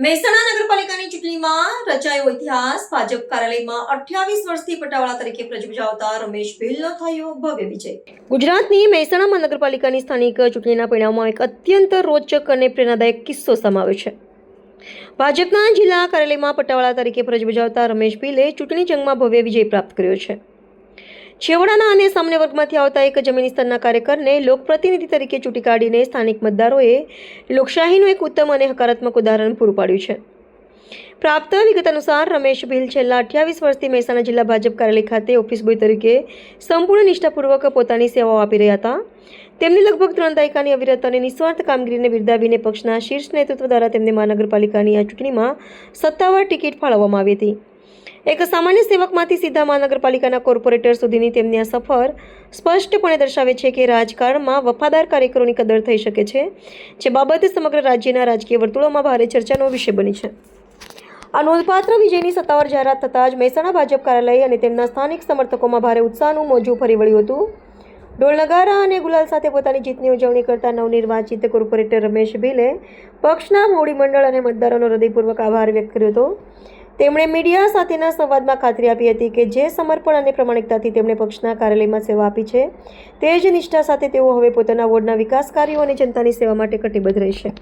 મહેસાણા નગરપાલિકાની ચૂંટણીમાં રચાયો ઇતિહાસ. ભાજપ કાર્યાલયમાં 28 વર્ષથી પટાવાળા તરીકે ફરજ બજાવતા રમેશ ભીલનો થયો ભવ્ય વિજય. ગુજરાતની મહેસાણા નગરપાલિકાની સ્થાનિક ચૂંટણીના પરિણામમાં એક અત્યંત રોચક અને પ્રેરણાદાયક કિસ્સો સમાવેશ છે. ભાજપના જિલ્લા કાર્યાલયમાં પટાવાળા તરીકે ફરજ બજાવતા રમેશ ભીલે ચૂંટણી જંગમાં ભવ્ય વિજય પ્રાપ્ત કર્યો છે. છેવાડાના અને સામાન્ય વર્ગમાંથી આવતા એક જમીની સ્તરના કાર્યકરને લોકપ્રતિનિધિ તરીકે ચૂંટી કાઢીને સ્થાનિક મતદારોએ લોકશાહીનું એક ઉત્તમ અને હકારાત્મક ઉદાહરણ પૂરું પાડ્યું છે. પ્રાપ્ત વિગત અનુસાર રમેશ ભીલ છેલ્લા 28 વર્ષથી મહેસાણા જિલ્લા ભાજપ કાર્યાલય ખાતે ઓફિસ બોય તરીકે સંપૂર્ણ નિષ્ઠાપૂર્વક પોતાની સેવાઓ આપી રહ્યા હતા. તેમની લગભગ 3 દાયકાની અવિરત અને નિસ્વાર્થ કામગીરીને બિરદાવીને પક્ષના શીર્ષ નેતૃત્વ દ્વારા તેમને મહાનગરપાલિકાની આ ચૂંટણીમાં સત્તાવાર ટિકિટ ફાળવવામાં આવી હતી. એક સામાન્ય સેવકમાંથી સીધા મહાનગરપાલિકાના કોર્પોરેટર સુધીની તેમની આ સફર સ્પષ્ટપણે દર્શાવે છે કે રાજકારણમાં વફાદાર કાર્યકરોની કદર થઈ શકે છે, જે બાબત સમગ્ર રાજ્યના રાજકીય વર્તુળોમાં ભારે ચર્ચાનો વિષય બની છે. આ નોંધપાત્ર વિજયની સત્તાવાર જાહેરાત થતાં જ મહેસાણા ભાજપ કાર્યાલય અને તેમના સ્થાનિક સમર્થકોમાં ભારે ઉત્સાહનું મોજું ફરી વળ્યું હતું. ઢોલ નગારા અને ગુલાલ સાથે પોતાની જીતની ઉજવણી કરતા નવનિર્વાચિત કોર્પોરેટર રમેશ ભીલે પક્ષના મોવડી મંડળ અને મતદારોનો હૃદયપૂર્વક આભાર વ્યક્ત કર્યો હતો. તેમણે મીડિયા સાથેના સંવાદમાં ખાતરી આપી હતી કે જે સમર્પણ અને પ્રમાણિકતાથી તેમણે પક્ષના કાર્યાલયમાં સેવા આપી છે, તે જ નિષ્ઠા સાથે તેઓ હવે પોતાના વોર્ડના વિકાસ કાર્યો અને જનતાની સેવા માટે કટિબદ્ધ રહેશે.